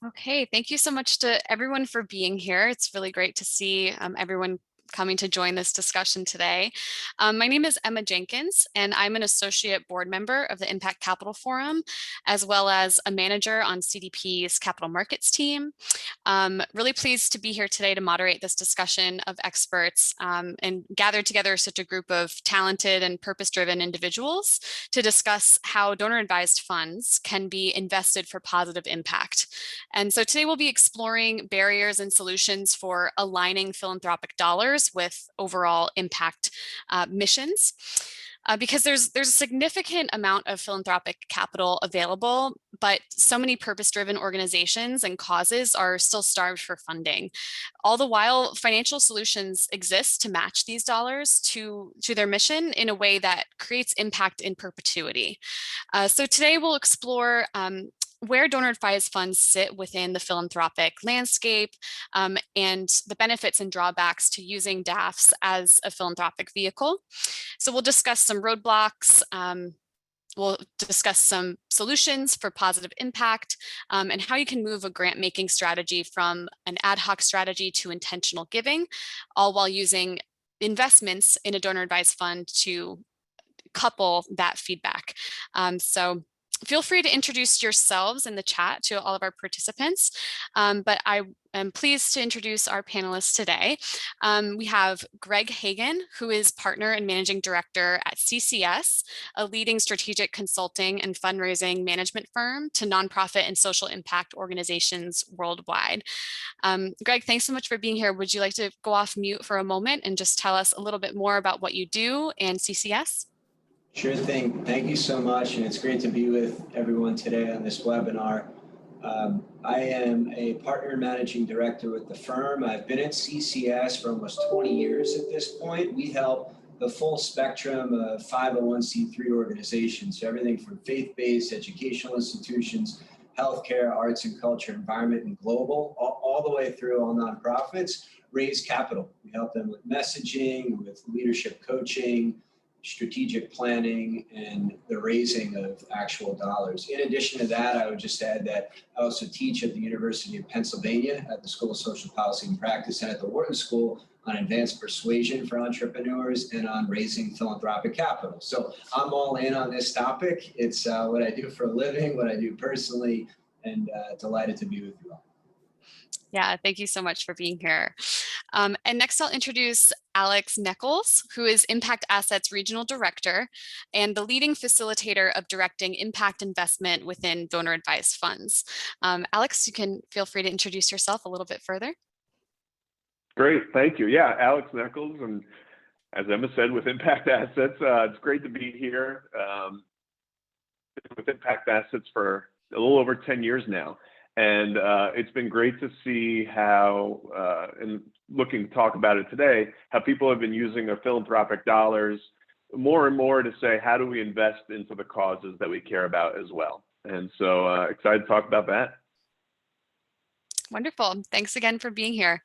Okay, thank you so much to everyone for being here. It's really great to see everyone coming to join this discussion today. My name is Emma Jenkins, and I'm an associate board member of the Impact Capital Forum, as well as a manager on CDP's capital markets team. Really pleased to be here today to moderate this discussion of experts and gather together such a group of talented and purpose-driven individuals to discuss how donor-advised funds can be invested for positive impact. And so today we'll be exploring barriers and solutions for aligning philanthropic dollars with overall impact missions. Because there's a significant amount of philanthropic capital available, but so many purpose-driven organizations and causes are still starved for funding. All the while, financial solutions exist to match these dollars to their mission in a way that creates impact in perpetuity. So today we'll explore where donor-advised funds sit within the philanthropic landscape and the benefits and drawbacks to using DAFs as a philanthropic vehicle. So we'll discuss some roadblocks, we'll discuss some solutions for positive impact and how you can move a grant-making strategy from an ad hoc strategy to intentional giving, all while using investments in a donor-advised fund to couple that feedback. So feel free to introduce yourselves in the chat to all of our participants, but I am pleased to introduce our panelists today. We have Greg Hagin, who is partner and managing director at CCS, a leading strategic consulting and fundraising management firm to nonprofit and social impact organizations worldwide. Greg, thanks so much for being here. Would you like to go off mute for a moment and just tell us a little bit more about what you do and CCS? Sure thing. Thank you so much, and it's great to be with everyone today on this webinar. I am a partner and managing director with the firm. I've been at CCS for almost 20 years at this point. We help the full spectrum of 501c3 organizations, so everything from faith-based educational institutions, healthcare, arts and culture, environment, and global, all the way through all nonprofits, raise capital. We help them with messaging, with leadership coaching, strategic planning, and the raising of actual dollars. In addition to that, I would just add that I also teach at the University of Pennsylvania at the School of Social Policy and Practice and at the Wharton School on advanced persuasion for entrepreneurs and on raising philanthropic capital. So I'm all in on this topic. It's what I do for a living, what I do personally, and delighted to be with you all. Yeah, thank you so much for being here. And next I'll introduce Alex Neckles, who is ImpactAssets Regional Director and the leading facilitator of directing impact investment within donor-advised funds. Alex, you can feel free to introduce yourself a little bit further. Great, thank you. Yeah, Alex Neckles, and as Emma said, with ImpactAssets, it's great to be here with ImpactAssets for a little over 10 years now. And it's been great to see how, and looking to talk about it today, how people have been using their philanthropic dollars more and more to say, how do we invest into the causes that we care about as well? And so excited to talk about that. Wonderful. Thanks again for being here.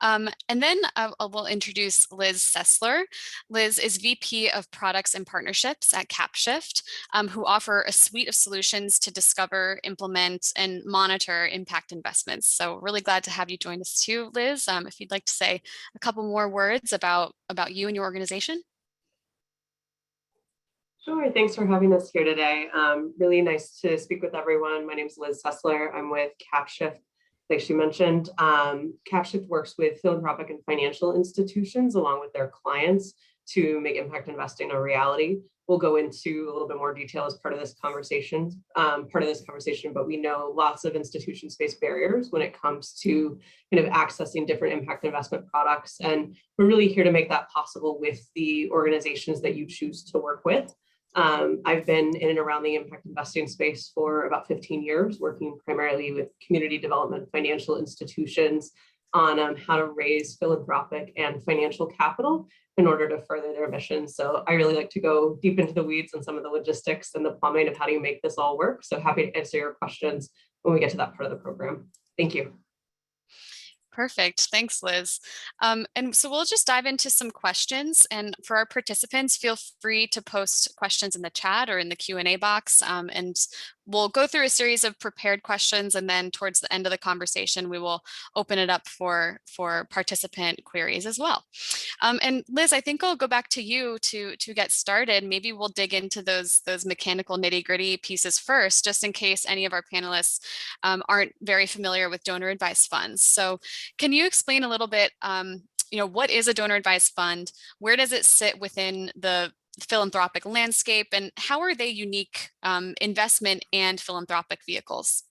And then we'll introduce Liz Sessler. Liz is VP of Products and Partnerships at Capshift, who offer a suite of solutions to discover, implement, and monitor impact investments. So really glad to have you join us too, Liz. If you'd like to say a couple more words about you and your organization. Sure, thanks for having us here today. Really nice to speak with everyone. My name is Liz Sessler. I'm with Capshift. Like she mentioned, Capshift works with philanthropic and financial institutions along with their clients to make impact investing a reality. We'll go into a little bit more detail as part of this conversation, but we know lots of institutions face barriers when it comes to kind of accessing different impact investment products. And we're really here to make that possible with the organizations that you choose to work with. I've been in and around the impact investing space for about 15 years, working primarily with community development financial institutions on how to raise philanthropic and financial capital in order to further their mission. So I really like to go deep into the weeds on some of the logistics and the plumbing of how do you make this all work. So happy to answer your questions when we get to that part of the program. Thank you. Perfect. Thanks, Liz. And so we'll just dive into some questions. And for our participants, feel free to post questions in the chat or in the Q&A box. And we'll go through a series of prepared questions, and then towards the end of the conversation, we will open it up for participant queries as well. And Liz, I think I'll go back to you to get started. Maybe we'll dig into those mechanical nitty-gritty pieces first, just in case any of our panelists aren't very familiar with donor advised funds. So can you explain a little bit, what is a donor advised fund? Where does it sit within the philanthropic landscape, and how are they unique investment and philanthropic vehicles?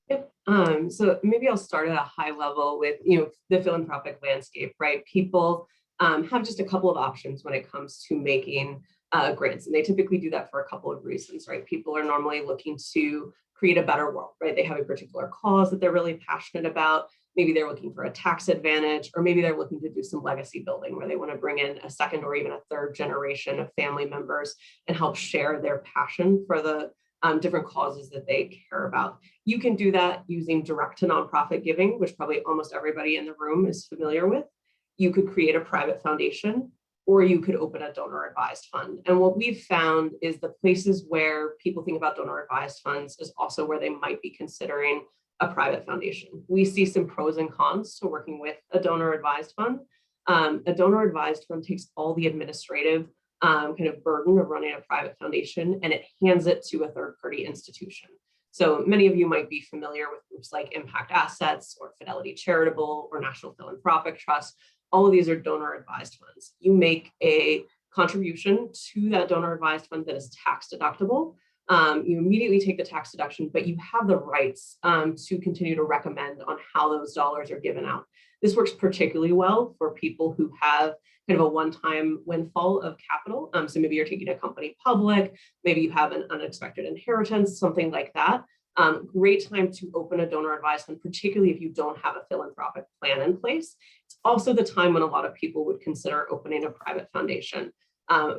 So maybe I'll start at a high level with the philanthropic landscape, right? People have just a couple of options when it comes to making grants, and they typically do that for a couple of reasons, right? People are normally looking to create a better world, right? They have a particular cause that they're really passionate about. Maybe they're looking for a tax advantage, or maybe they're looking to do some legacy building where they want to bring in a second or even a third generation of family members and help share their passion for the different causes that they care about. You can do that using direct to nonprofit giving, which probably almost everybody in the room is familiar with. You could create a private foundation, or you could open a donor advised fund. And what we've found is the places where people think about donor advised funds is also where they might be considering a private foundation. We see some pros and cons to working with a donor advised fund. A donor advised fund takes all the administrative kind of burden of running a private foundation, and it hands it to a third party institution. So many of you might be familiar with groups like ImpactAssets or Fidelity Charitable or National Philanthropic Trust. All of these are donor advised funds. You make a contribution to that donor advised fund that is tax deductible. You immediately take the tax deduction, but you have the rights to continue to recommend on how those dollars are given out. This works particularly well for people who have kind of a one-time windfall of capital. So maybe you're taking a company public, maybe you have an unexpected inheritance, something like that. Great time to open a donor advised fund, particularly if you don't have a philanthropic plan in place. It's also the time when a lot of people would consider opening a private foundation.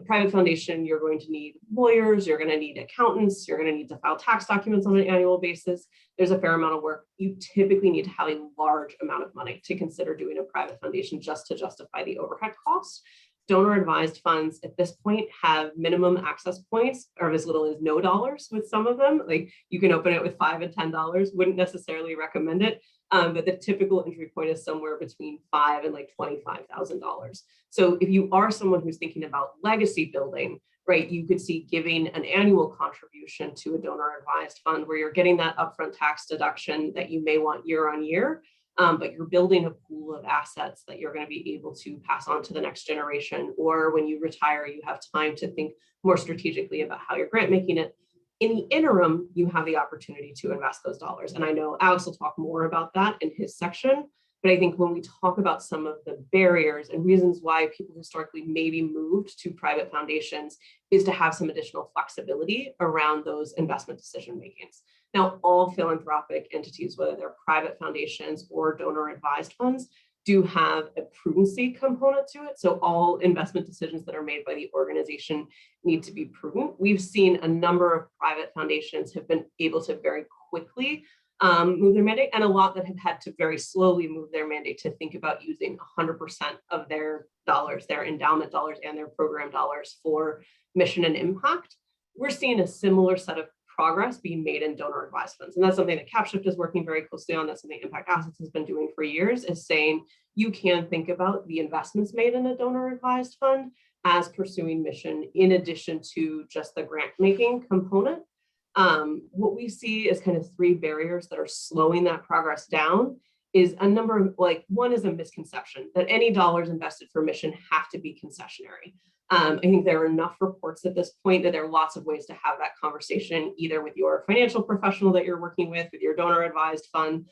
Private foundation, you're going to need lawyers, you're going to need accountants, you're going to need to file tax documents on an annual basis. There's a fair amount of work. You typically need to have a large amount of money to consider doing a private foundation just to justify the overhead costs. Donor advised funds at this point have minimum access points or as little as no dollars with some of them. Like you can open it with $5 and $10, wouldn't necessarily recommend it. But the typical entry point is somewhere between $5,000 and like $25,000. So if you are someone who's thinking about legacy building, right, you could see giving an annual contribution to a donor advised fund where you're getting that upfront tax deduction that you may want year on year, but you're building a pool of assets that you're going to be able to pass on to the next generation. Or when you retire, you have time to think more strategically about how you're grant making it. In the interim, you have the opportunity to invest those dollars. And I know Alex will talk more about that in his section, but I think when we talk about some of the barriers and reasons why people historically maybe moved to private foundations is to have some additional flexibility around those investment decision makings. Now, all philanthropic entities, whether they're private foundations or donor advised funds, do have a prudency component to it. So all investment decisions that are made by the organization need to be prudent. We've seen a number of private foundations have been able to very quickly move their mandate, and a lot that have had to very slowly move their mandate to think about using 100% of their dollars, their endowment dollars and their program dollars for mission and impact. We're seeing a similar set of progress being made in donor advised funds. And that's something that Capshift is working very closely on. That's something ImpactAssets has been doing for years, is saying you can think about the investments made in a donor advised fund as pursuing mission in addition to just the grant making component. What we see is kind of three barriers that are slowing that progress down is a number of, like, one is a misconception that any dollars invested for mission have to be concessionary. I think there are enough reports at this point that there are lots of ways to have that conversation, either with your financial professional that you're working with your donor advised fund,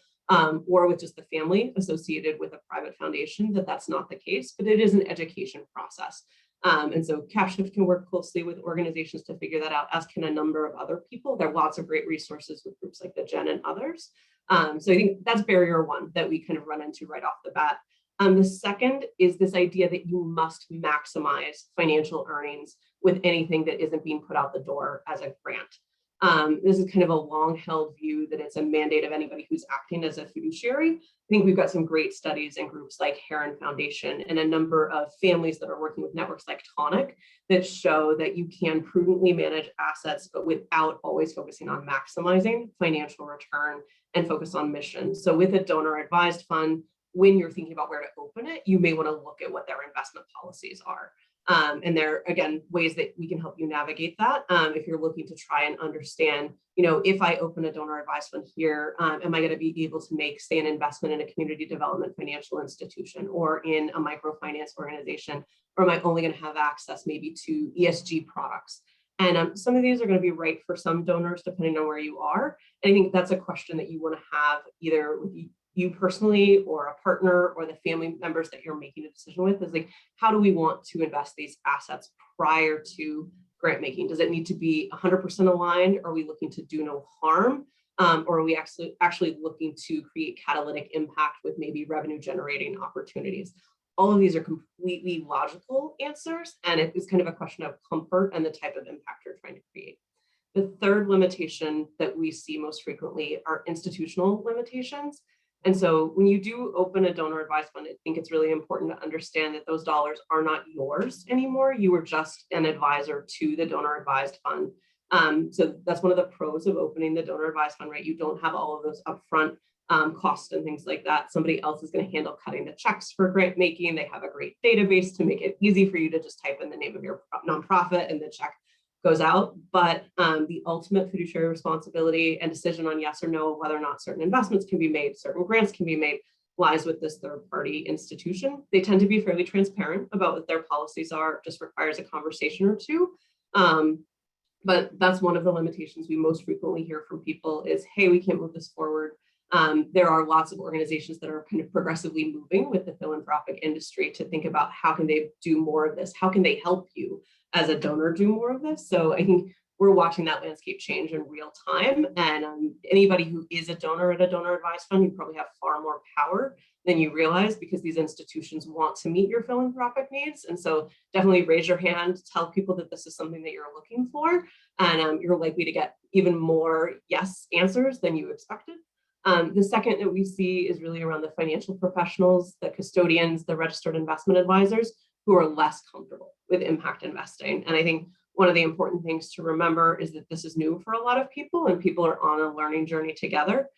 or with just the family associated with a private foundation, that's not the case, but it is an education process. And so Capshift can work closely with organizations to figure that out, as can a number of other people. There are lots of great resources with groups like the Gen and others. So I think that's barrier one that we kind of run into right off the bat. The second is this idea that you must maximize financial earnings with anything that isn't being put out the door as a grant. This is kind of a long-held view that it's a mandate of anybody who's acting as a fiduciary. I think we've got some great studies in groups like Heron Foundation and a number of families that are working with networks like Tonic that show that you can prudently manage assets, but without always focusing on maximizing financial return and focus on mission. So with a donor advised fund, when you're thinking about where to open it, you may want to look at what their investment policies are. And there are, again, ways that we can help you navigate that. If you're looking to try and understand, if I open a donor advised fund here, am I going to be able to make, say, an investment in a community development financial institution or in a microfinance organization? Or am I only going to have access maybe to ESG products? And some of these are going to be right for some donors, depending on where you are. And I think that's a question that you want to have either with you personally or a partner or the family members that you're making a decision with, is like, how do we want to invest these assets prior to grant making? Does it need to be 100% aligned? Are we looking to do no harm? Or are we actually looking to create catalytic impact with maybe revenue generating opportunities? All of these are completely logical answers, and it is kind of a question of comfort and the type of impact you're trying to create. The third limitation that we see most frequently are institutional limitations. And so when you do open a donor advised fund, I think it's really important to understand that those dollars are not yours anymore. You are just an advisor to the donor advised fund. So that's one of the pros of opening the donor advised fund, right? You don't have all of those upfront costs and things like that. Somebody else is going to handle cutting the checks for grant making. They have a great database to make it easy for you to just type in the name of your nonprofit and the check goes out. But the ultimate fiduciary responsibility and decision on yes or no, whether or not certain investments can be made, certain grants can be made, lies with this third party institution. They tend to be fairly transparent about what their policies are, just requires a conversation or two. But that's one of the limitations we most frequently hear from people is, hey, we can't move this forward. There are lots of organizations that are kind of progressively moving with the philanthropic industry to think about how can they do more of this? How can they help you as a donor do more of this? So I think we're watching that landscape change in real time. And anybody who is a donor at a donor advised fund, you probably have far more power than you realize, because these institutions want to meet your philanthropic needs. And so definitely raise your hand, tell people that this is something that you're looking for, and you're likely to get even more yes answers than you expected. The second that we see is really around the financial professionals, the custodians, the registered investment advisors, who are less comfortable with impact investing. And I think one of the important things to remember is that this is new for a lot of people, and people are on a learning journey together.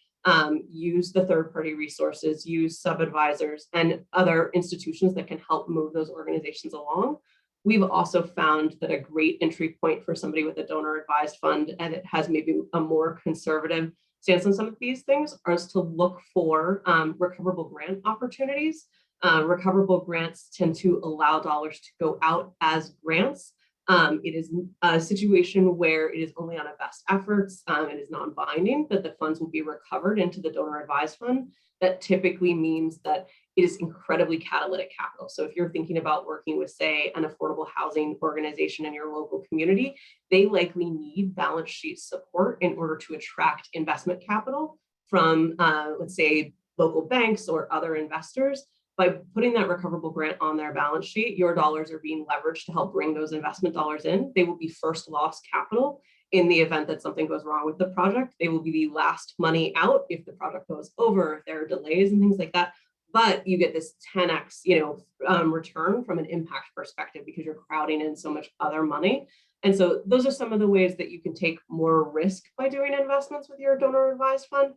Use the third-party resources, use sub-advisors and other institutions that can help move those organizations along. We've also found that a great entry point for somebody with a donor advised fund, and it has maybe a more conservative stance on some of these things, is to look for recoverable grant opportunities. Recoverable grants tend to allow dollars to go out as grants. It is a situation where it is only on a best efforts, it is non-binding, that the funds will be recovered into the donor advised fund. That typically means that it is incredibly catalytic capital. So if you're thinking about working with, say, an affordable housing organization in your local community, they likely need balance sheet support in order to attract investment capital from, let's say, local banks or other investors. By putting that recoverable grant on their balance sheet, your dollars are being leveraged to help bring those investment dollars in. They will be first loss capital in the event that something goes wrong with the project. They will be the last money out if the project goes over, if there are delays and things like that. But you get this 10x, return from an impact perspective, because you're crowding in so much other money. And so those are some of the ways that you can take more risk by doing investments with your donor advised fund.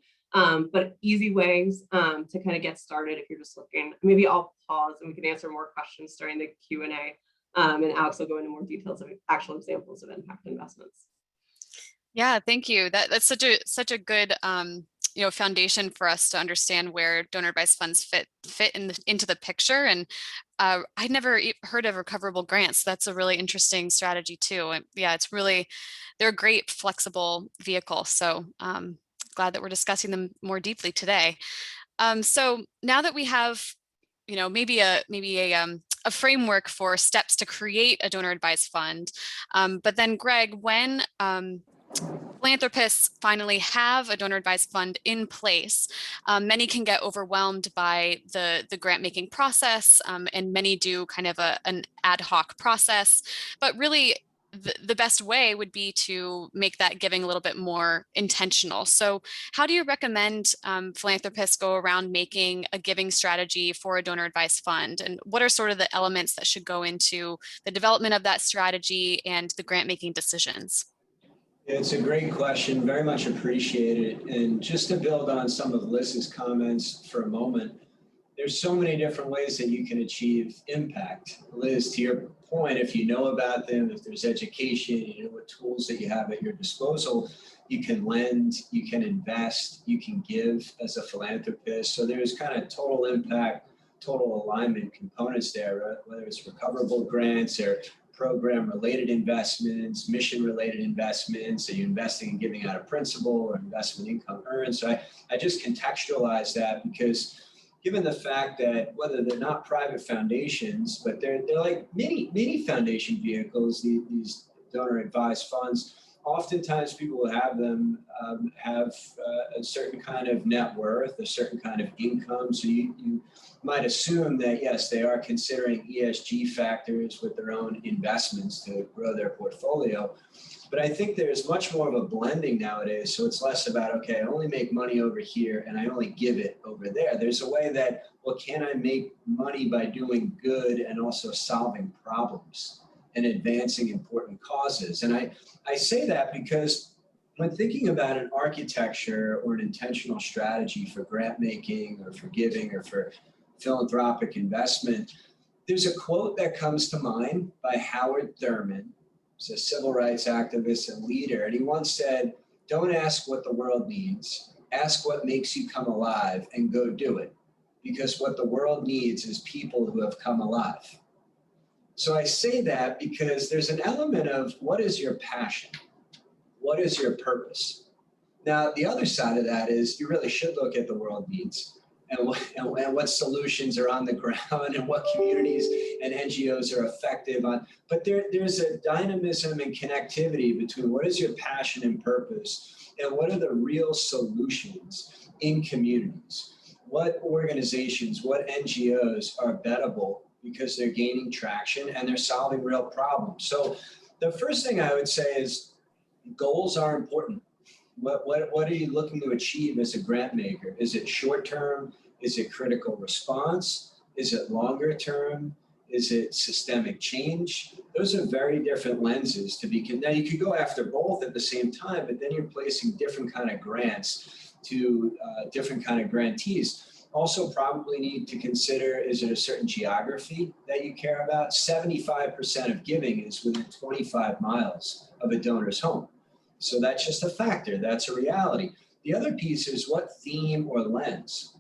But easy ways to kind of get started if you're just looking. Maybe I'll pause and we can answer more questions during the Q&A. And Alex will go into more details of actual examples of impact investments. Yeah, thank you. That's such a good foundation for us to understand where donor advised funds fit into the picture. And I'd never heard of recoverable grants. That's a really interesting strategy too. And yeah, they're a great flexible vehicle. So glad that we're discussing them more deeply today. So now that we have, maybe a framework for steps to create a donor advised fund, but then Greg, when philanthropists finally have a donor advised fund in place, many can get overwhelmed by the grant making process, and many do kind of an ad hoc process, but really the best way would be to make that giving a little bit more intentional. So how do you recommend philanthropists go around making a giving strategy for a donor advised fund? And what are sort of the elements that should go into the development of that strategy and the grant making decisions? It's a great question, very much appreciated. And just to build on some of Liz's comments for a moment, there's so many different ways that you can achieve impact. Liz, to your point, if you know about them, if there's education, you know what tools that you have at your disposal, you can lend, you can invest, you can give as a philanthropist. So there's kind of total impact, total alignment components there, whether it's recoverable grants or program-related investments, mission-related investments, are you investing and giving out of principal or investment income earned? So I just contextualize that because given the fact that whether they're not private foundations, but they're like mini foundation vehicles, these donor-advised funds, oftentimes people who have them have a certain kind of net worth, a certain kind of income. So you might assume that, yes, they are considering ESG factors with their own investments to grow their portfolio. But I think there's much more of a blending nowadays. So it's less about, okay, I only make money over here and I only give it over there. There's a way that, well, can I make money by doing good and also solving problems and advancing important causes? And I say that because when thinking about an architecture or an intentional strategy for grant making or for giving or for philanthropic investment, there's a quote that comes to mind by Howard Thurman. He's a civil rights activist and leader. And he once said, don't ask what the world needs, ask what makes you come alive and go do it. Because what the world needs is people who have come alive. So I say that because there's an element of what is your passion? What is your purpose? Now, the other side of that is you really should look at the world needs and what solutions are on the ground and what communities and NGOs are effective on. But there's a dynamism and connectivity between what is your passion and purpose and what are the real solutions in communities. What organizations, what NGOs are bettable because they're gaining traction and they're solving real problems. So the first thing I would say is goals are important. What are you looking to achieve as a grant maker? Is it short term? Is it critical response? Is it longer term? Is it systemic change? Those are very different lenses to be. Now you could go after both at the same time, but then you're placing different kind of grants to different kind of grantees. Also probably need to consider, is it a certain geography that you care about? 75% of giving is within 25 miles of a donor's home. So that's just a factor, that's a reality. The other piece is what theme or lens.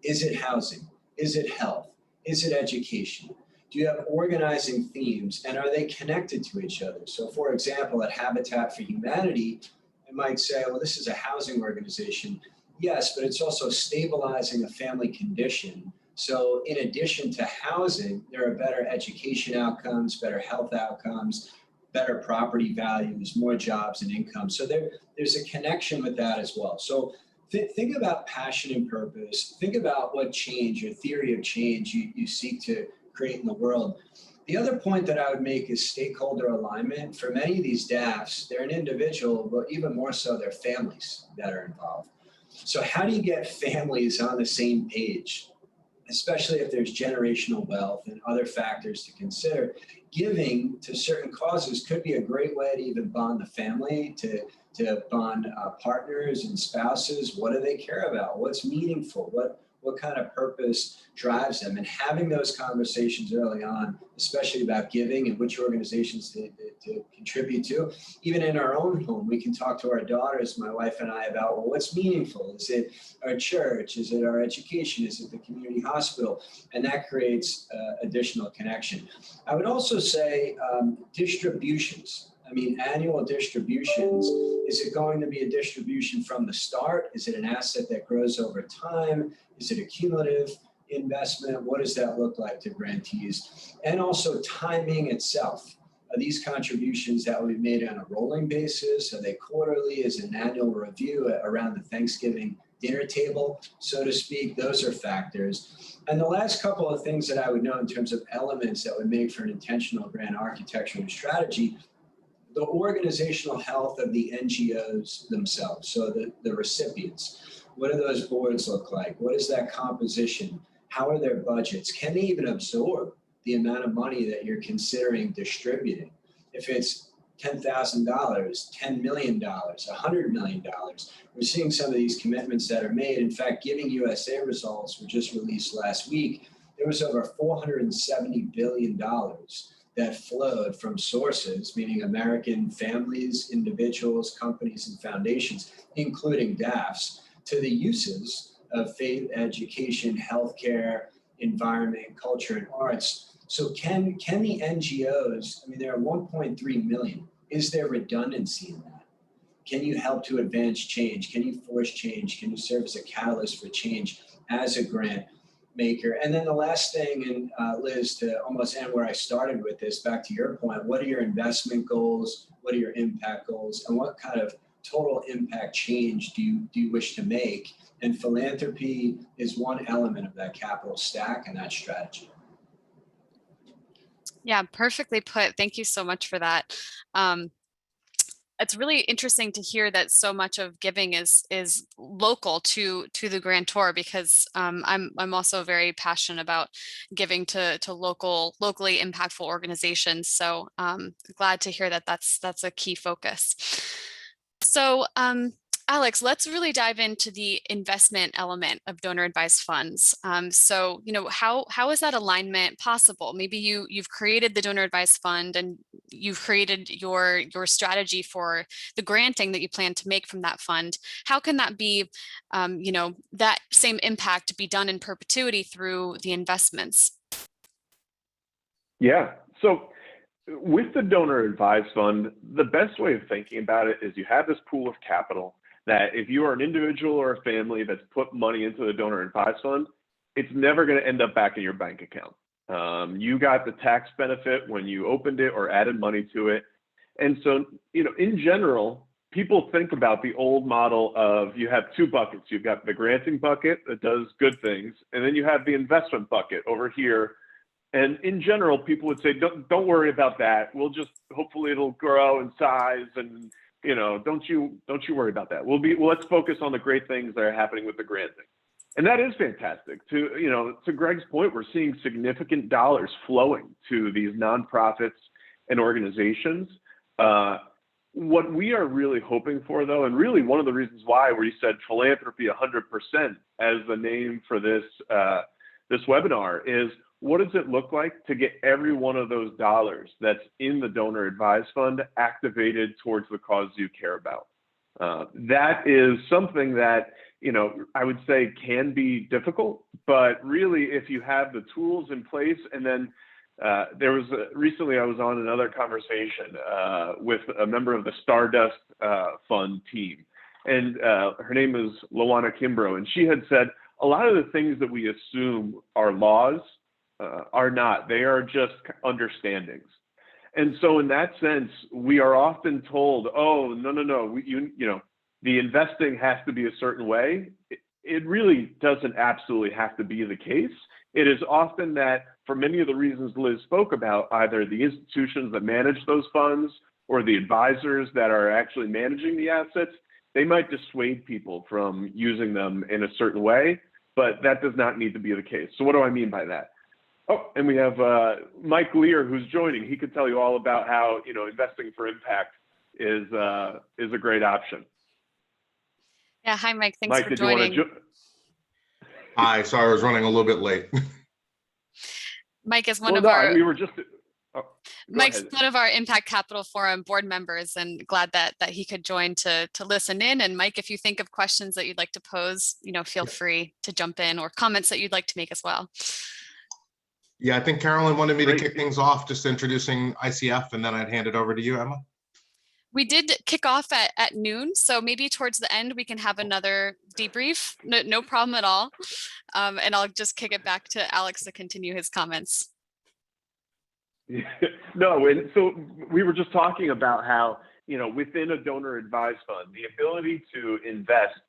Is it housing? Is it health? Is it education? Do you have organizing themes and are they connected to each other? So for example, at Habitat for Humanity, I might say, well, this is a housing organization. Yes, but it's also stabilizing a family condition. So in addition to housing, there are better education outcomes, better health outcomes, better property values, more jobs and income. So there's a connection with that as well. So think about passion and purpose. Think about what change, your theory of change you seek to create in the world. The other point that I would make is stakeholder alignment. For many of these DAFs, they're an individual, but even more so, they're families that are involved. So how do you get families on the same page, especially if there's generational wealth and other factors to consider? Giving to certain causes could be a great way to even bond the family, to bond partners and spouses. What do they care about? What's meaningful? What kind of purpose drives them? And having those conversations early on, especially about giving and which organizations to contribute to. Even in our own home, we can talk to our daughters, my wife and I, about, well, what's meaningful? Is it our church? Is it our education? Is it the community hospital? And that creates additional connection. I would also say distributions. I mean, annual distributions. Is it going to be a distribution from the start? Is it an asset that grows over time? Is it a cumulative investment? What does that look like to grantees? And also timing itself. Are these contributions that will be made on a rolling basis? Are they quarterly? Is it an annual review around the Thanksgiving dinner table, so to speak? Those are factors. And the last couple of things that I would know in terms of elements that would make for an intentional grant architecture and strategy the organizational health of the NGOs themselves, so the recipients. What do those boards look like? What is that composition? How are their budgets? Can they even absorb the amount of money that you're considering distributing? If it's $10,000, $10 million, $100 million, we're seeing some of these commitments that are made. In fact, Giving USA results were just released last week. There was over $470 billion that flowed from sources, meaning American families, individuals, companies, and foundations, including DAFs, to the uses of faith, education, healthcare, environment, culture, and arts. So can the NGOs, I mean, there are 1.3 million. Is there redundancy in that? Can you help to advance change? Can you force change? Can you serve as a catalyst for change as a grant maker? And then the last thing, and Liz, to almost end where I started with this, back to your point, what are your investment goals? What are your impact goals? And what kind of total impact change do you wish to make? And philanthropy is one element of that capital stack and that strategy. Yeah, perfectly put. Thank you so much for that. It's really interesting to hear that so much of giving is local to the grantor, because I'm also very passionate about giving to locally impactful organizations. So glad to hear that that's a key focus. So Alex, let's really dive into the investment element of donor advised funds. So, how is that alignment possible? Maybe you've created the donor advised fund and you've created your strategy for the granting that you plan to make from that fund. How can that be, that same impact be done in perpetuity through the investments? Yeah. So with the donor advised fund, the best way of thinking about it is you have this pool of capital that if you are an individual or a family that's put money into the donor advised fund, it's never going to end up back in your bank account. You got the tax benefit when you opened it or added money to it. And so, in general, people think about the old model of you have two buckets. You've got the granting bucket that does good things, and then you have the investment bucket over here. And in general, people would say, don't worry about that. We'll just, hopefully it'll grow in size, and don't you worry about that. Let's focus on the great things that are happening with the granting. And that is fantastic. To Greg's point, we're seeing significant dollars flowing to these nonprofits and organizations. What we are really hoping for, though, and really one of the reasons why we said philanthropy 100% as the name for this webinar, is what does it look like to get every one of those dollars that's in the donor advised fund activated towards the cause you care about? That is something that, I would say can be difficult, but really if you have the tools in place, and then recently I was on another conversation with a member of the Stardust Fund team, and her name is Luana Kimbrough, and she had said a lot of the things that we assume are laws are not. They are just understandings. And so in that sense, we are often told, oh, no, the investing has to be a certain way. It really doesn't absolutely have to be the case. It is often that, for many of the reasons Liz spoke about, either the institutions that manage those funds or the advisors that are actually managing the assets, they might dissuade people from using them in a certain way, but that does not need to be the case. So what do I mean by that? Oh, and we have Mike Lear, who's joining. He could tell you all about how investing for impact is a great option. Yeah, hi Mike. Thanks for joining. Hi, sorry, I was running a little bit late. Mike is one of our. We were just. Mike's one of our Impact Capital Forum board members, and glad that he could join to listen in. And Mike, if you think of questions that you'd like to pose, feel free to jump in, or comments that you'd like to make as well. Yeah, I think Carolyn wanted me to kick things off, just introducing ICF, and then I'd hand it over to you, Emma. We did kick off at noon, so maybe towards the end we can have another debrief. No problem at all. And I'll just kick it back to Alex to continue his comments. No, and so we were just talking about how, within a donor advised fund, the ability to invest,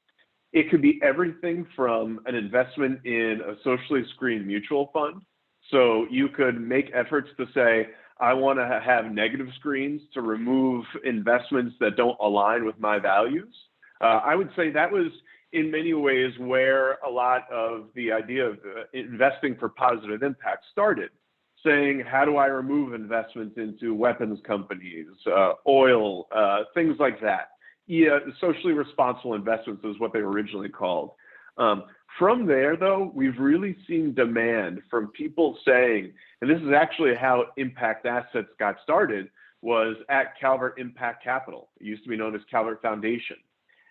it could be everything from an investment in a socially screened mutual fund. So you could make efforts to say, I want to have negative screens to remove investments that don't align with my values. I would say that was in many ways where a lot of the idea of investing for positive impact started, saying, how do I remove investments into weapons companies, oil, things like that. Yeah, socially responsible investments is what they were originally called. From there, though, we've really seen demand from people saying, and this is actually how ImpactAssets got started, was at Calvert Impact Capital. It used to be known as Calvert Foundation.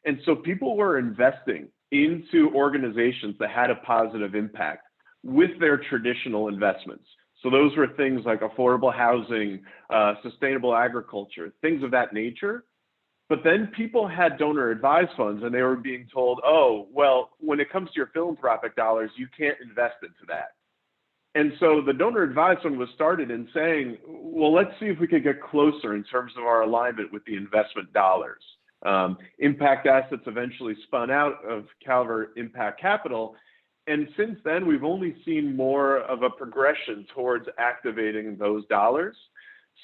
And so people were investing into organizations that had a positive impact with their traditional investments. So those were things like affordable housing, sustainable agriculture, things of that nature. But then people had donor advised funds and they were being told, oh, well, when it comes to your philanthropic dollars, you can't invest into that. And so the donor advised fund was started in saying, well, let's see if we could get closer in terms of our alignment with the investment dollars. ImpactAssets eventually spun out of Calvert Impact Capital. And since then, we've only seen more of a progression towards activating those dollars.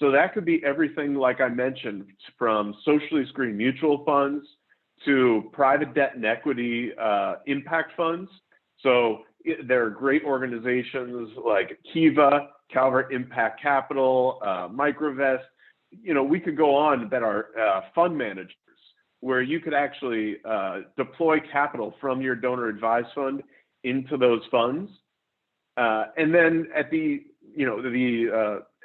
So that could be everything, like I mentioned, from socially screened mutual funds to private debt and equity impact funds. So there are great organizations like Kiva, Calvert Impact Capital, Microvest. You know, we could go on that are fund managers where you could actually deploy capital from your donor advised fund into those funds. And then at the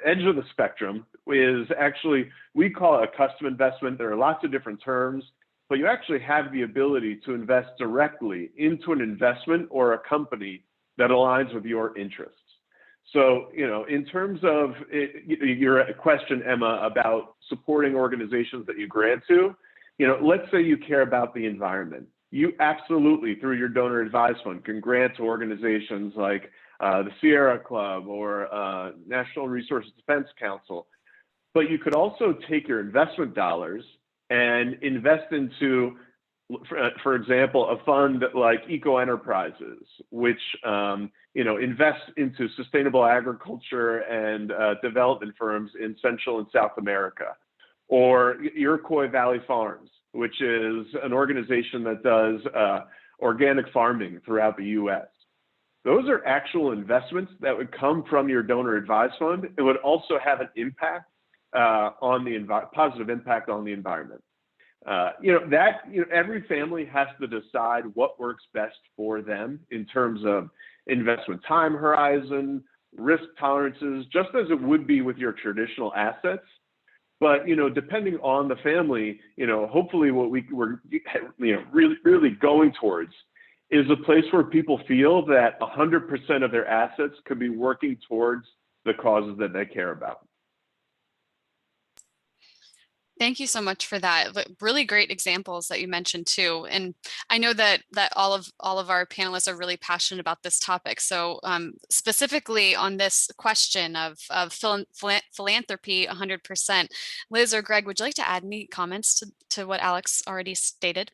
edge of the spectrum is actually, we call it a custom investment. There are lots of different terms, but you actually have the ability to invest directly into an investment or a company that aligns with your interests. So, you know, in terms of your question, Emma, about supporting organizations that you grant to, you know, let's say you care about the environment. You absolutely, through your donor advised fund, can grant to organizations like the Sierra Club or National Resources Defense Council. But you could also take your investment dollars and invest into, for example, a fund like Eco Enterprises, which invests into sustainable agriculture and development firms in Central and South America, or Iroquois Valley Farms, which is an organization that does organic farming throughout the U.S. Those are actual investments that would come from your donor advised fund. It would also have an impact on the positive impact on the environment. Every family has to decide what works best for them in terms of investment time horizon, risk tolerances, just as it would be with your traditional assets. But, you know, depending on the family, you know, hopefully what we're really going towards is a place where people feel that 100% of their assets could be working towards the causes that they care about. Thank you so much for that. Really great examples that you mentioned too. And I know that all of our panelists are really passionate about this topic. So specifically on this question of philanthropy 100%, Liz or Greg, would you like to add any comments to what Alex already stated?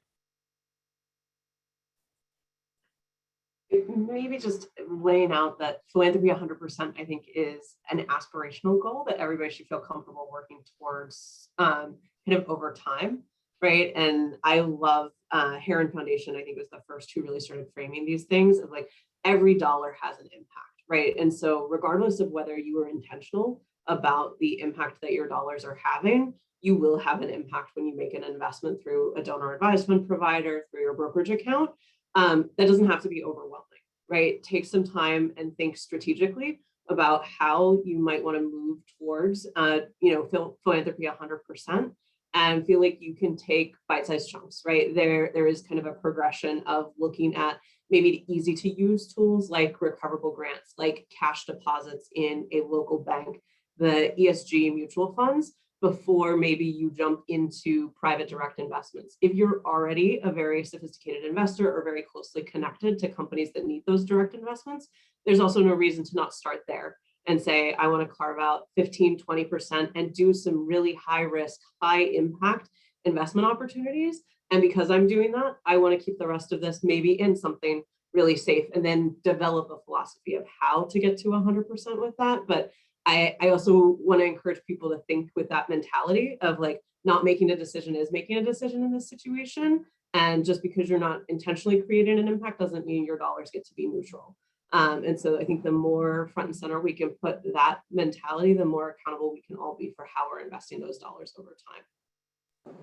Maybe just laying out that philanthropy 100%, I think, is an aspirational goal that everybody should feel comfortable working towards kind of over time, right? And I love Heron Foundation, I think, was the first who really started framing these things of like every dollar has an impact, right? And so regardless of whether you are intentional about the impact that your dollars are having, you will have an impact when you make an investment through a donor advised fund provider, through your brokerage account. That doesn't have to be overwhelming, right? Take some time and think strategically about how you might want to move towards, philanthropy 100%, and feel like you can take bite-sized chunks, right? There is kind of a progression of looking at maybe easy to use tools like recoverable grants, like cash deposits in a local bank, the ESG mutual funds, before maybe you jump into private direct investments. If you're already a very sophisticated investor or very closely connected to companies that need those direct investments, there's also no reason to not start there and say, I want to carve out 15, 20% and do some really high risk, high impact investment opportunities. And because I'm doing that, I want to keep the rest of this maybe in something really safe, and then develop a philosophy of how to get to 100% with that. But I also want to encourage people to think with that mentality of like, not making a decision is making a decision in this situation. And just because you're not intentionally creating an impact doesn't mean your dollars get to be neutral. And so I think the more front and center we can put that mentality, the more accountable we can all be for how we're investing those dollars over time.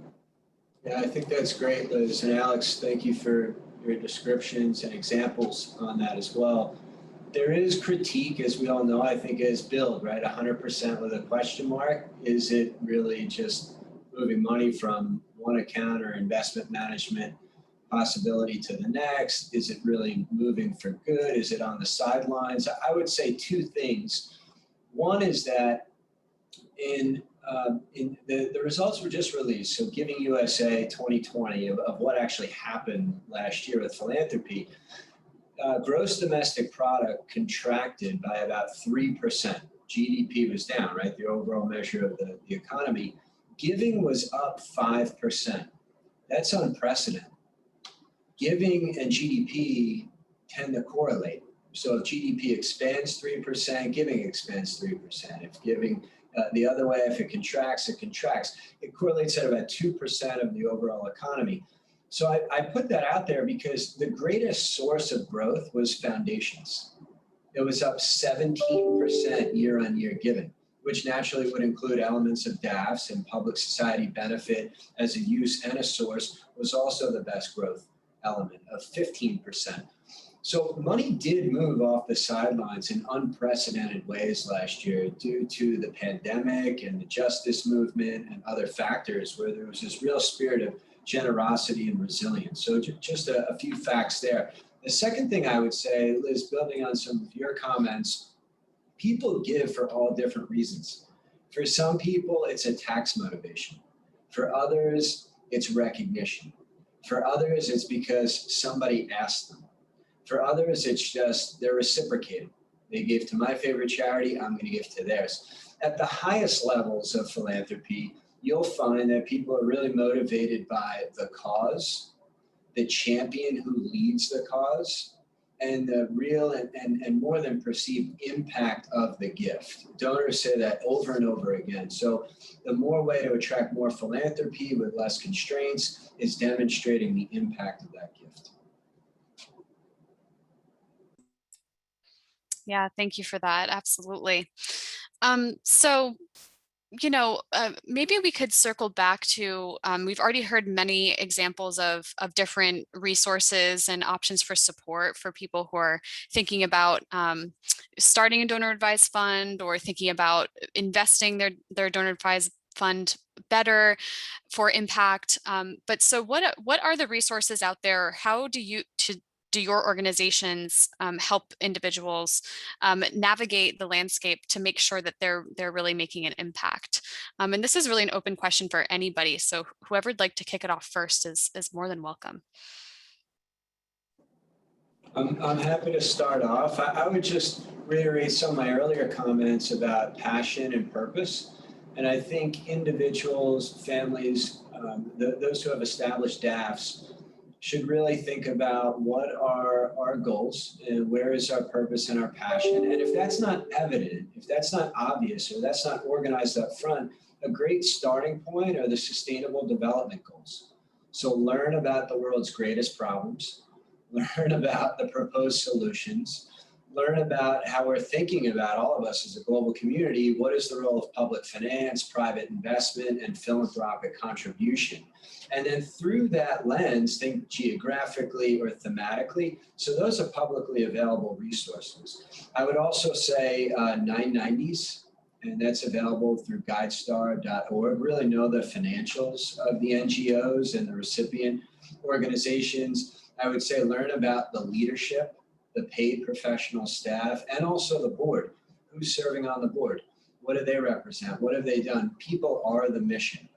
Yeah, I think that's great, Liz. And Alex, thank you for your descriptions and examples on that as well. There is critique, as we all know, I think, as billed, right? 100% with a question mark. Is it really just moving money from one account or investment management possibility to the next? Is it really moving for good? Is it on the sidelines? I would say two things. One is that in the results were just released, so Giving USA 2020 of what actually happened last year with philanthropy, gross domestic product contracted by about 3%. GDP was down, right? The overall measure of the economy. Giving was up 5%. That's unprecedented. Giving and GDP tend to correlate. So if GDP expands 3%, giving expands 3%. If giving the other way, if it contracts, it contracts. It correlates at about 2% of the overall economy. So I put that out there because the greatest source of growth was foundations. It was up 17% year on year giving, which naturally would include elements of DAFs, and public society benefit as a use and a source was also the best growth element of 15%. So money did move off the sidelines in unprecedented ways last year due to the pandemic and the justice movement and other factors where there was this real spirit of generosity and resilience. So just a few facts there. The second thing I would say, Liz, building on some of your comments, people give for all different reasons. For some people, it's a tax motivation. For others, it's recognition. For others, it's because somebody asked them. For others, it's just they're reciprocating. They gave to my favorite charity, I'm going to give to theirs. At the highest levels of philanthropy, you'll find that people are really motivated by the cause, the champion who leads the cause, and the real and more than perceived impact of the gift. Donors say that over and over again. So the more way to attract more philanthropy with less constraints is demonstrating the impact of that gift. Yeah, thank you for that. Absolutely. So, maybe we could circle back to, we've already heard many examples of different resources and options for support for people who are thinking about starting a donor advised fund or thinking about investing their donor advised fund better for impact. But so what are the resources out there? How do your organizations help individuals navigate the landscape to make sure that they're really making an impact? And this is really an open question for anybody. So whoever would like to kick it off first is more than welcome. I'm happy to start off. I would just reiterate some of my earlier comments about passion and purpose. And I think individuals, families, those who have established DAFs should really think about what are our goals and where is our purpose and our passion. And if that's not evident, if that's not obvious, or that's not organized up front, a great starting point are the sustainable development goals. So learn about the world's greatest problems, learn about the proposed solutions, learn about how we're thinking about, all of us as a global community, what is the role of public finance, private investment, and philanthropic contribution. And then through that lens, think geographically or thematically. So those are publicly available resources. I would also say 990s, and that's available through guidestar.org. Really know the financials of the NGOs and the recipient organizations. I would say learn about the leadership, the paid professional staff, and also the board. Who's serving on the board? What do they represent? What have they done? People are the mission.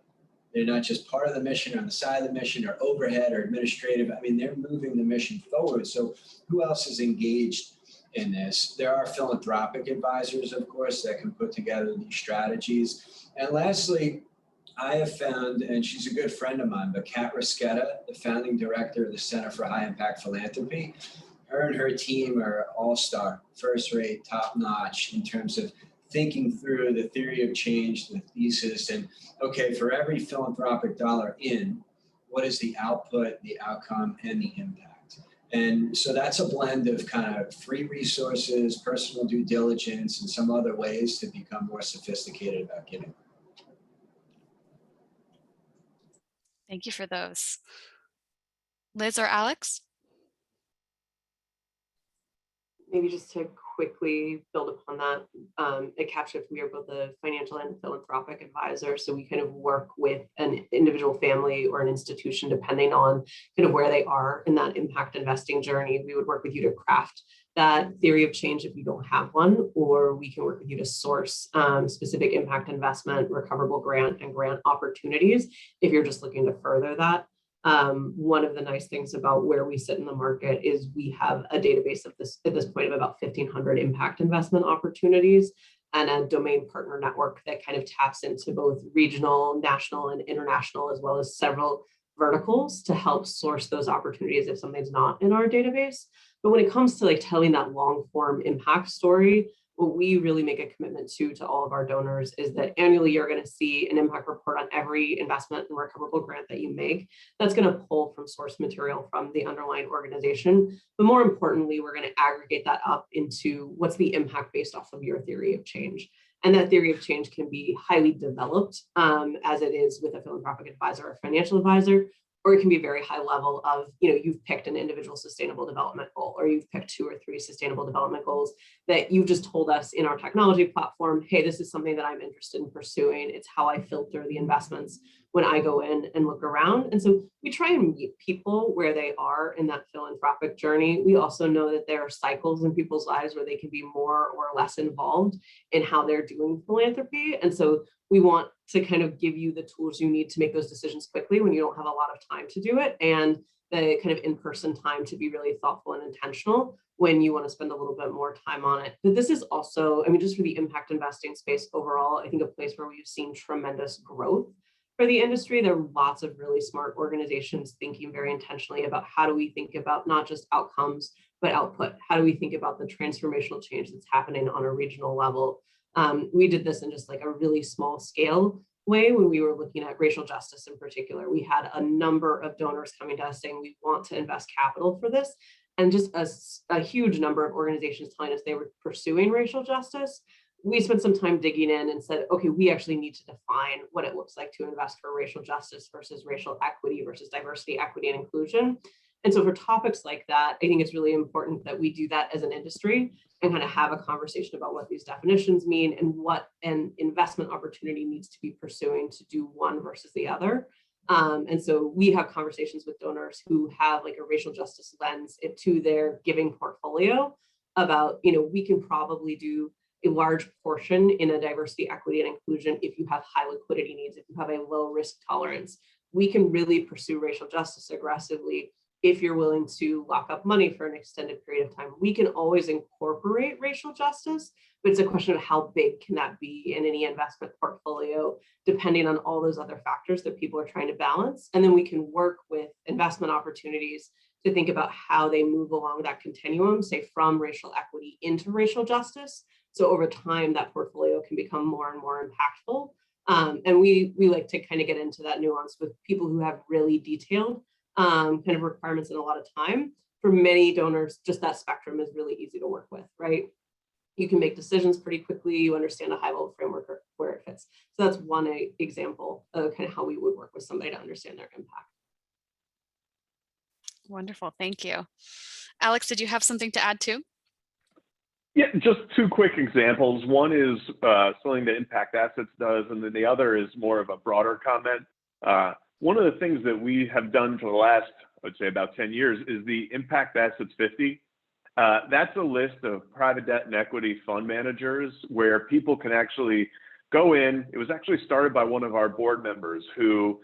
They're not just part of the mission or on the side of the mission or overhead or administrative. I mean, they're moving the mission forward. So who else is engaged in this? There are philanthropic advisors, of course, that can put together these strategies. And lastly, I have found, and she's a good friend of mine, but Kat Risquetta, the founding director of the Center for High Impact Philanthropy, her and her team are all-star, first-rate, top-notch in terms of thinking through the theory of change, the thesis, and okay, for every philanthropic dollar in, what is the output, the outcome, and the impact? And so that's a blend of kind of free resources, personal due diligence, and some other ways to become more sophisticated about giving. Thank you for those. Liz or Alex? Maybe just to quickly build upon that, at Capshift, we are both a financial and philanthropic advisor. So we kind of work with an individual family or an institution, depending on kind of where they are in that impact investing journey. We would work with you to craft that theory of change if you don't have one, or we can work with you to source specific impact investment, recoverable grant, and grant opportunities if you're just looking to further that. One of the nice things about where we sit in the market is we have a database of this at this point of about 1,500 impact investment opportunities and a domain partner network that kind of taps into both regional, national, and international, as well as several verticals to help source those opportunities if something's not in our database. But when it comes to like telling that long form impact story, what we really make a commitment to all of our donors is that annually you're going to see an impact report on every investment and recoverable grant that you make. That's going to pull from source material from the underlying organization. But more importantly, we're going to aggregate that up into what's the impact based off of your theory of change. And that theory of change can be highly developed, as it is with a philanthropic advisor or financial advisor, or it can be very high level of, you've picked an individual sustainable development goal, or you've picked 2 or 3 sustainable development goals that you've just told us in our technology platform, hey, this is something that I'm interested in pursuing. It's how I filter the investments when I go in and look around. And so we try and meet people where they are in that philanthropic journey. We also know that there are cycles in people's lives where they can be more or less involved in how they're doing philanthropy. And so we want to kind of give you the tools you need to make those decisions quickly when you don't have a lot of time to do it, and the kind of in-person time to be really thoughtful and intentional when you want to spend a little bit more time on it. But this is also, just for the impact investing space overall, I think a place where we've seen tremendous growth for the industry. There are lots of really smart organizations thinking very intentionally about how do we think about not just outcomes, but output. How do we think about the transformational change that's happening on a regional level? We did this in just like a really small scale way when we were looking at racial justice in particular. We had a number of donors coming to us saying we want to invest capital for this, and just a huge number of organizations telling us they were pursuing racial justice. We spent some time digging in and said, okay, we actually need to define what it looks like to invest for racial justice versus racial equity versus diversity, equity, and inclusion. And so for topics like that, I think it's really important that we do that as an industry and kind of have a conversation about what these definitions mean and what an investment opportunity needs to be pursuing to do one versus the other. And so we have conversations with donors who have like a racial justice lens to their giving portfolio about, we can probably do a large portion in a diversity, equity, and inclusion if you have high liquidity needs, if you have a low risk tolerance. We can really pursue racial justice aggressively if you're willing to lock up money for an extended period of time. We can always incorporate racial justice, but it's a question of how big can that be in any investment portfolio, depending on all those other factors that people are trying to balance. And then we can work with investment opportunities to think about how they move along that continuum, say from racial equity into racial justice. So over time, that portfolio can become more and more impactful. And we like to kind of get into that nuance with people who have really detailed kind of requirements and a lot of time. For many donors, just that spectrum is really easy to work with, right? You can make decisions pretty quickly. You understand a high level framework where it fits. So that's one example of kind of how we would work with somebody to understand their impact. Wonderful, thank you. Alex, did you have something to add too? Yeah, just 2 quick examples. One is something that ImpactAssets does, and then the other is more of a broader comment. One of the things that we have done for the last, I would say about 10 years, is the ImpactAssets 50. That's a list of private debt and equity fund managers where people can actually go in. It was actually started by one of our board members who,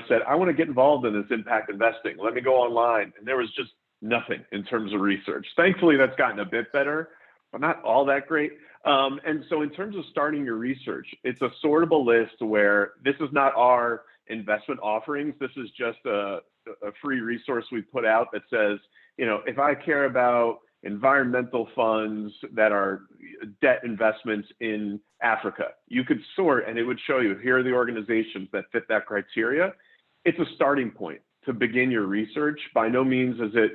said, I want to get involved in this impact investing. Let me go online. And there was just nothing in terms of research. Thankfully, that's gotten a bit better, but not all that great. And so in terms of starting your research, it's a sortable list where this is not our investment offerings. This is just a free resource we put out that says, if I care about, environmental funds that are debt investments in Africa. You could sort and it would show you, here are the organizations that fit that criteria. It's a starting point to begin your research. By no means is it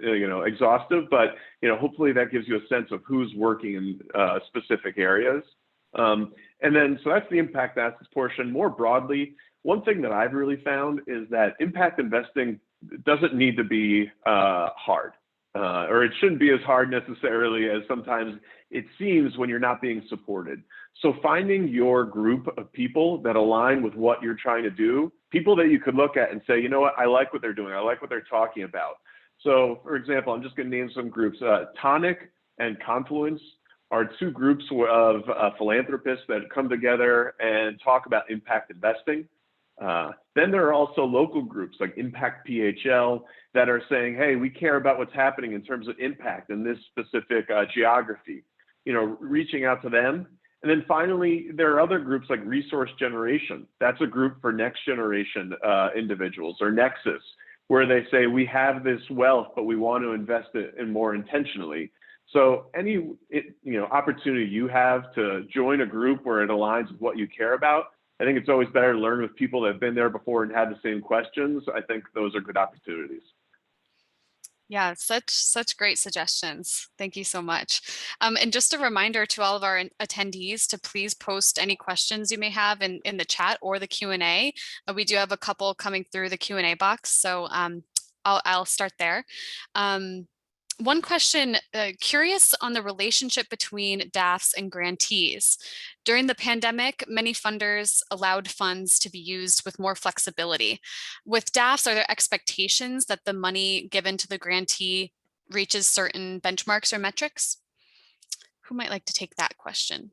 exhaustive, but hopefully that gives you a sense of who's working in specific areas. And then, so that's the impact assets portion. More broadly, one thing that I've really found is that impact investing doesn't need to be hard, or it shouldn't be as hard necessarily as sometimes it seems when you're not being supported. So finding your group of people that align with what you're trying to do, people that you could look at and say, you know what, I like what they're doing. I like what they're talking about. So for example, I'm just going to name some groups. Tonic and Confluence are two groups of philanthropists that come together and talk about impact investing. Then there are also local groups like Impact PHL that are saying, hey, we care about what's happening in terms of impact in this specific geography, reaching out to them. And then finally, there are other groups like Resource Generation. That's a group for next generation individuals, or Nexus, where they say, we have this wealth, but we want to invest it in more intentionally. So any opportunity you have to join a group where it aligns with what you care about, I think it's always better to learn with people that have been there before and had the same questions. I think those are good opportunities. Yeah, such great suggestions. Thank you so much. And just a reminder to all of our attendees to please post any questions you may have in the chat or the Q&A. We do have a couple coming through the Q&A box, so I'll start there. One question, curious on the relationship between DAFs and grantees. During the pandemic, many funders allowed funds to be used with more flexibility. With DAFs, are there expectations that the money given to the grantee reaches certain benchmarks or metrics? Who might like to take that question?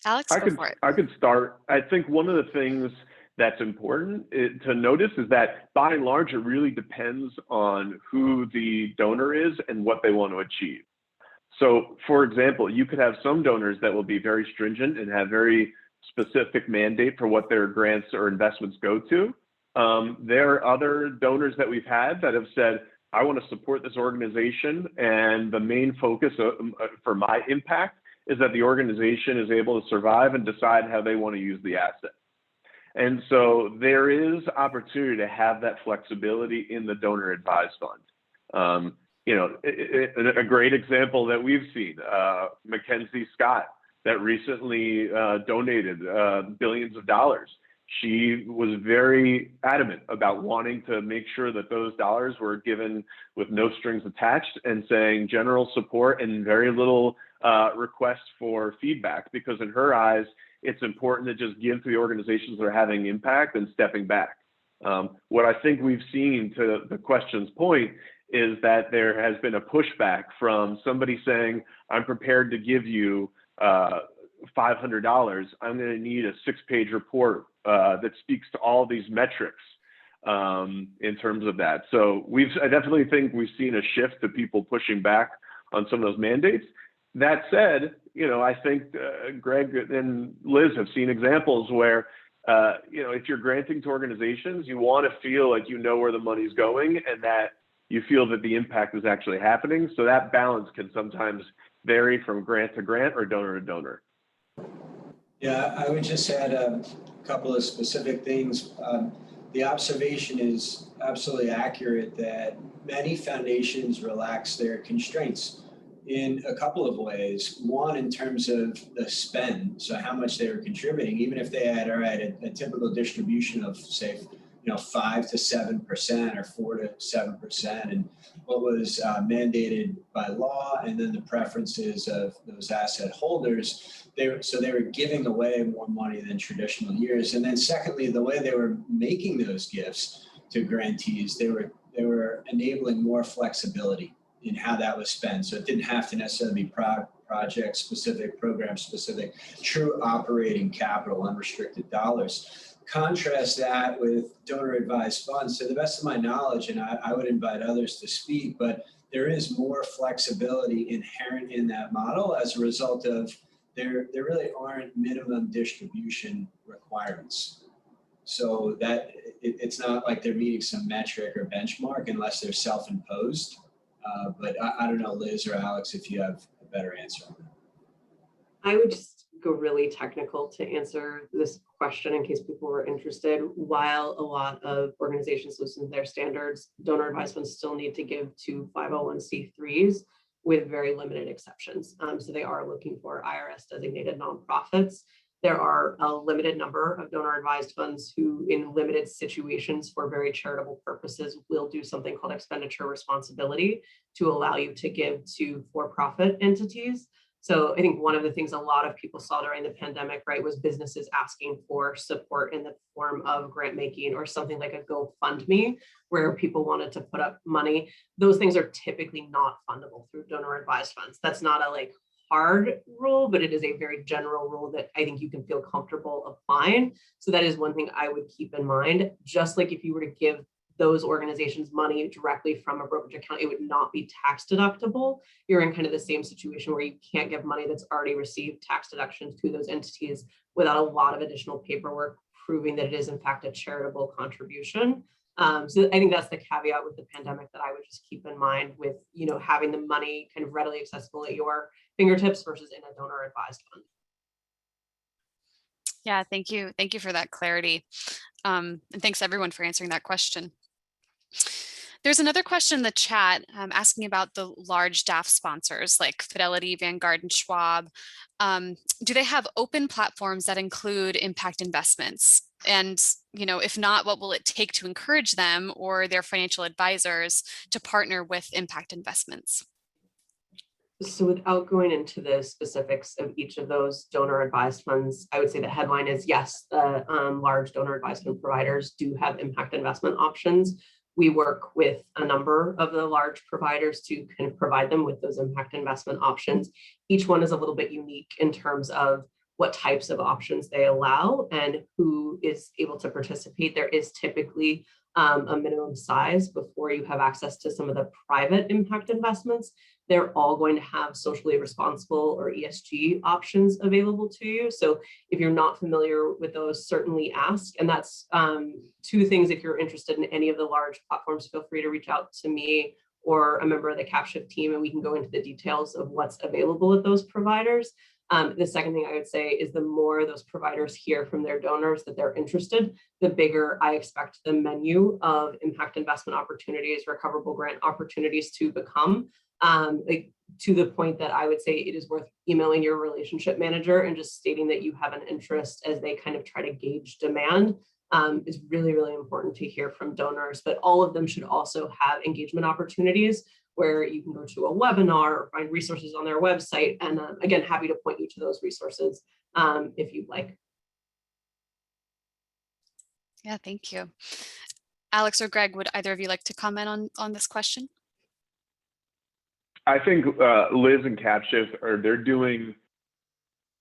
Alex, go for it. I could start. I think one of the things that's important to notice is that by and large, it really depends on who the donor is and what they want to achieve. So for example, you could have some donors that will be very stringent and have very specific mandate for what their grants or investments go to. There are other donors that we've had that have said, I want to support this organization, and the main focus for my impact is that the organization is able to survive and decide how they want to use the asset. And so there is opportunity to have that flexibility in the donor advised fund. A great example that we've seen, Mackenzie Scott, that recently donated billions of dollars. She was very adamant about wanting to make sure that those dollars were given with no strings attached, and saying general support and very little requests for feedback, because in her eyes, it's important to just give to the organizations that are having impact and stepping back. What I think we've seen, to the question's point, is that there has been a pushback from somebody saying, I'm prepared to give you $500. I'm going to need a 6-page report that speaks to all these metrics in terms of that. So I definitely think we've seen a shift to people pushing back on some of those mandates. That said, I think Greg and Liz have seen examples where, if you're granting to organizations, you want to feel like you know where the money's going and that you feel that the impact is actually happening. So that balance can sometimes vary from grant to grant or donor to donor. Yeah, I would just add a couple of specific things. The observation is absolutely accurate that many foundations relax their constraints in a couple of ways. One, in terms of the spend, so how much they were contributing, even if they had a typical distribution of, say, 5 to 7% or 4 to 7%, and what was mandated by law, and then the preferences of those asset holders. They were giving away more money than traditional years. And then secondly, the way they were making those gifts to grantees, they were enabling more flexibility in how that was spent. So it didn't have to necessarily be project specific, program specific, true operating capital, unrestricted dollars. Contrast that with donor advised funds. To the best of my knowledge, and I would invite others to speak, but there is more flexibility inherent in that model as a result of there really aren't minimum distribution requirements. So that it's not like they're meeting some metric or benchmark unless they're self-imposed. But I don't know, Liz or Alex, if you have a better answer on that. I would just go really technical to answer this question in case people were interested. While a lot of organizations loosen their standards, donor advised funds still need to give to 501c3s with very limited exceptions. So they are looking for IRS designated nonprofits. There are a limited number of donor advised funds who, in limited situations for very charitable purposes, will do something called expenditure responsibility to allow you to give to for-profit entities. So I think one of the things a lot of people saw during the pandemic, right, was businesses asking for support in the form of grant making or something like a GoFundMe, where people wanted to put up money. Those things are typically not fundable through donor advised funds. That's not a hard rule, but it is a very general rule that I think you can feel comfortable applying. So that is one thing I would keep in mind. Just like if you were to give those organizations money directly from a brokerage account, it would not be tax deductible. You're in kind of the same situation where you can't give money that's already received tax deductions to those entities without a lot of additional paperwork proving that it is in fact a charitable contribution. So I think that's the caveat with the pandemic that I would just keep in mind with, having the money kind of readily accessible at your fingertips versus in a donor advised fund. Yeah, thank you. Thank you for that clarity. And thanks everyone for answering that question. There's another question in the chat asking about the large DAF sponsors like Fidelity, Vanguard, and Schwab. Do they have open platforms that include impact investments? And, if not, what will it take to encourage them or their financial advisors to partner with impact investments? So without going into the specifics of each of those donor advised funds, I would say the headline is yes, the large donor advised fund providers do have impact investment options. We work with a number of the large providers to kind of provide them with those impact investment options. Each one is a little bit unique in terms of what types of options they allow and who is able to participate. There is typically a minimum size before you have access to some of the private impact investments. They're all going to have socially responsible or ESG options available to you. So if you're not familiar with those, certainly ask. And that's two things. If you're interested in any of the large platforms, feel free to reach out to me or a member of the Capshift team, and we can go into the details of what's available at those providers. The second thing I would say is the more those providers hear from their donors that they're interested, the bigger I expect the menu of impact investment opportunities, recoverable grant opportunities to become. To the point that I would say it is worth emailing your relationship manager and just stating that you have an interest as they kind of try to gauge demand. Is really, really important to hear from donors, but all of them should also have engagement opportunities where you can go to a webinar or find resources on their website. And again, happy to point you to those resources if you'd like. Yeah, thank you. Alex or Greg, would either of you like to comment on this question? I think Liz and Capshift they're doing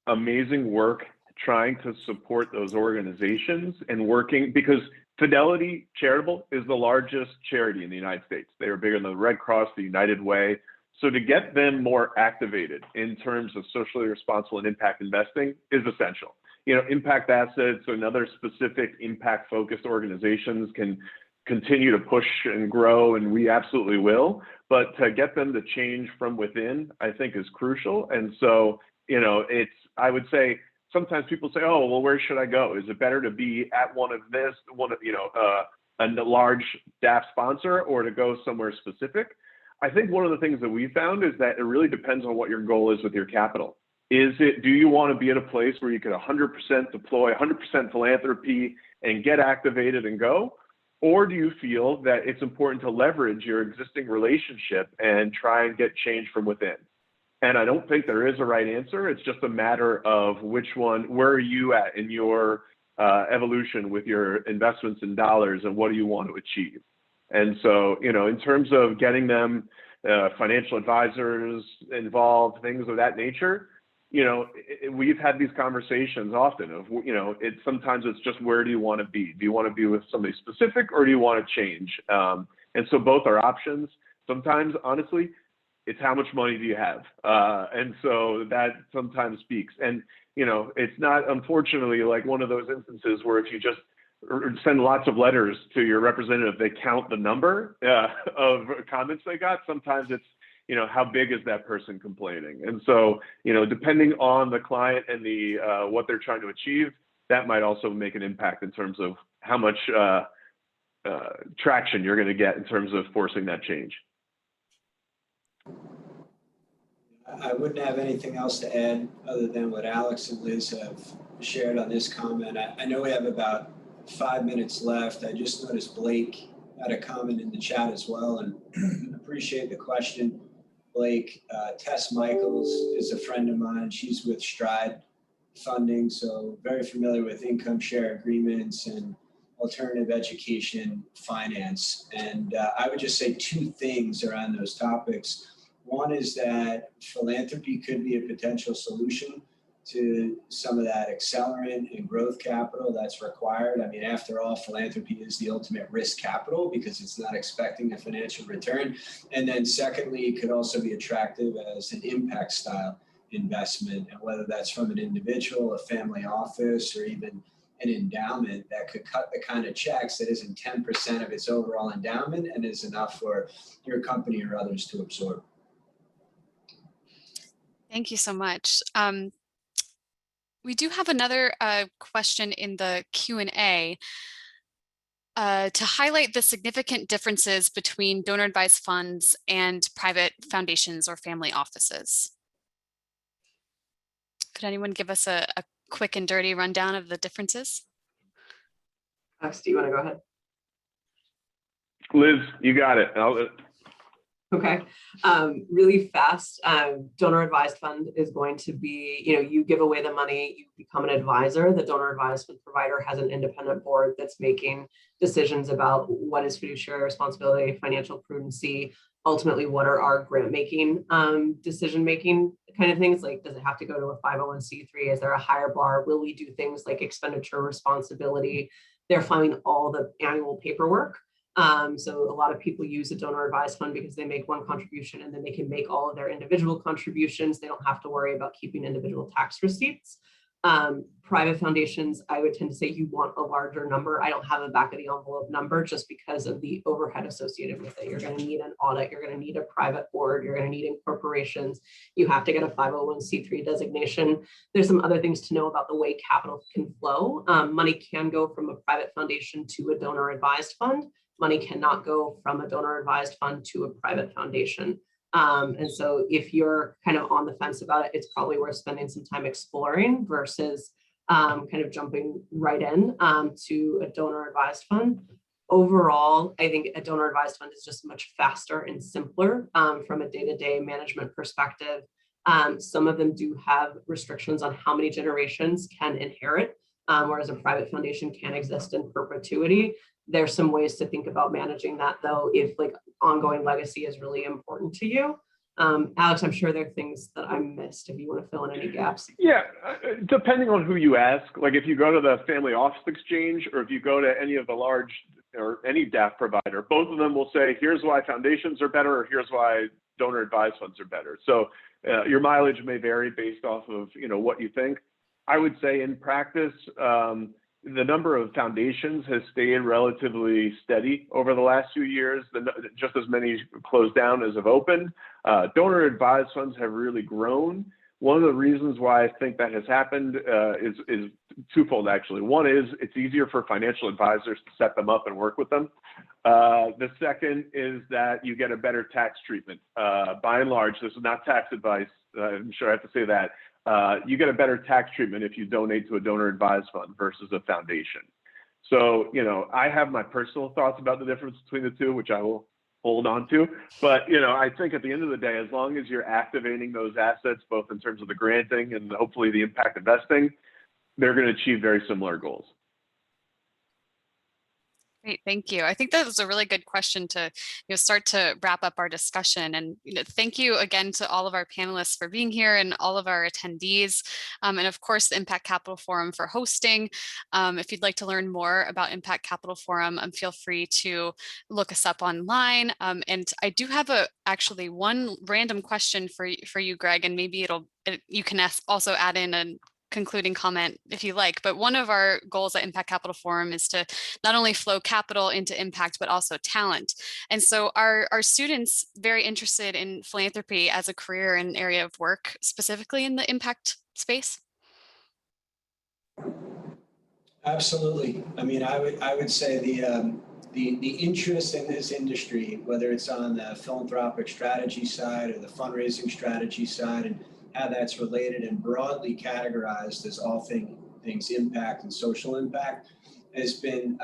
amazing work trying to support those organizations and working, because Fidelity Charitable is the largest charity in the United States. They are bigger than the Red Cross, the United Way. So to get them more activated in terms of socially responsible and impact investing is essential. ImpactAssets and other specific impact focused organizations can continue to push and grow, and we absolutely will. But to get them to change from within, I think is crucial. And so, I would say, sometimes people say, oh, well, where should I go? Is it better to be at a large DAF sponsor or to go somewhere specific? I think one of the things that we found is that it really depends on what your goal is with your capital. Do you want to be at a place where you can 100% deploy, 100% philanthropy and get activated and go? Or do you feel that it's important to leverage your existing relationship and try and get change from within? And I don't think there is a right answer. It's just a matter of where are you at in your evolution with your investments in dollars and what do you want to achieve? And so, in terms of getting them financial advisors involved, things of that nature, we've had these conversations often of, sometimes it's just, where do you want to be? Do you want to be with somebody specific or do you want to change? And so both are options. Sometimes, honestly, it's how much money do you have? And so that sometimes speaks. And, it's not, unfortunately, like one of those instances where if you just send lots of letters to your representative. They count the number of comments they got. Sometimes it's, how big is that person complaining? And so, depending on the client and the what they're trying to achieve, that might also make an impact in terms of how much traction you're going to get in terms of forcing that change. I wouldn't have anything else to add other than what Alex and Liz have shared on this comment. I know we have about 5 minutes left. I just noticed Blake had a comment in the chat as well, and appreciate the question, Blake. Tess Michaels is a friend of mine. She's with Stride Funding, so very familiar with income share agreements and alternative education finance. And I would just say 2 things around those topics. One is that philanthropy could be a potential solution to some of that accelerant and growth capital that's required. I mean, after all, philanthropy is the ultimate risk capital because it's not expecting a financial return. And then secondly, it could also be attractive as an impact style investment, and whether that's from an individual, a family office, or even an endowment that could cut the kind of checks that isn't 10% of its overall endowment and is enough for your company or others to absorb. Thank you so much. We do have another question in the Q&A to highlight the significant differences between donor advised funds and private foundations or family offices. Could anyone give us a quick and dirty rundown of the differences? Alex, do you want to go ahead? Liz, you got it. Okay, really fast. Donor advised fund is going to be, you give away the money, you become an advisor. The donor advised fund provider has an independent board that's making decisions about what is fiduciary responsibility, financial prudency, ultimately what are our grant making, decision making kind of things. Like, does it have to go to a 501c3? Is there a higher bar? Will we do things like expenditure responsibility? They're filing all the annual paperwork. So a lot of people use a donor advised fund because they make one contribution and then they can make all of their individual contributions. They don't have to worry about keeping individual tax receipts. Private foundations, I would tend to say you want a larger number. I don't have a back of the envelope number just because of the overhead associated with it. You're going to need an audit. You're going to need a private board. You're going to need incorporations. You have to get a 501c3 designation. There's some other things to know about the way capital can flow. Money can go from a private foundation to a donor advised fund. Money cannot go from a donor advised fund to a private foundation. And so if you're kind of on the fence about it, it's probably worth spending some time exploring versus kind of jumping right in to a donor advised fund. Overall, I think a donor advised fund is just much faster and simpler from a day-to-day management perspective. Some of them do have restrictions on how many generations can inherit, whereas a private foundation can exist in perpetuity. There's some ways to think about managing that though, if like ongoing legacy is really important to you. Alex, I'm sure there are things that I missed if you want to fill in any gaps. Yeah, depending on who you ask, like if you go to the Family Office Exchange or if you go to any of the large or any DAF provider, both of them will say, here's why foundations are better or here's why donor advised funds are better. So your mileage may vary based off of what you think. I would say in practice, the number of foundations has stayed relatively steady over the last few years. Just as many closed down as have opened. Donor advised funds have really grown. One of the reasons why I think that has happened is twofold, actually. One is it's easier for financial advisors to set them up and work with them. The second is that you get a better tax treatment. By and large, this is not tax advice. I'm sure I have to say that. You get a better tax treatment if you donate to a donor advised fund versus a foundation. So, I have my personal thoughts about the difference between the two, which I will hold on to. But, I think at the end of the day, as long as you're activating those assets, both in terms of the granting and hopefully the impact investing, they're going to achieve very similar goals. Great, thank you. I think that was a really good question to start to wrap up our discussion. And thank you again to all of our panelists for being here and all of our attendees. And of course, the Impact Capital Forum for hosting. If you'd like to learn more about Impact Capital Forum, feel free to look us up online. And I do have actually one random question for you, Greg, and maybe you can also add in a concluding comment if you like, but one of our goals at Impact Capital Forum is to not only flow capital into impact, but also talent. And so our students very interested in philanthropy as a career and area of work, specifically in the impact space? Absolutely. I mean, I would say the interest in this industry, whether it's on the philanthropic strategy side or the fundraising strategy side, and how that's related and broadly categorized as all things impact and social impact, has been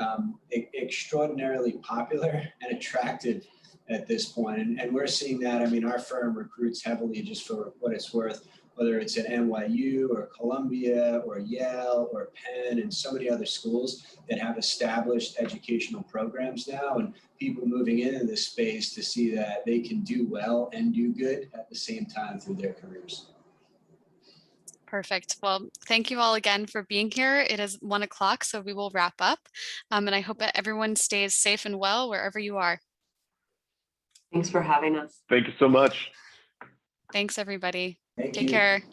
extraordinarily popular and attractive at this point. And we're seeing that. I mean, our firm recruits heavily, just for what it's worth, whether it's at NYU or Columbia or Yale or Penn and so many other schools that have established educational programs now, and people moving into this space to see that they can do well and do good at the same time through their careers. Perfect. Well, thank you all again for being here. It is 1 o'clock, so we will wrap up. And I hope that everyone stays safe and well wherever you are. Thanks for having us. Thank you so much. Thanks, everybody. Thank Take you. care.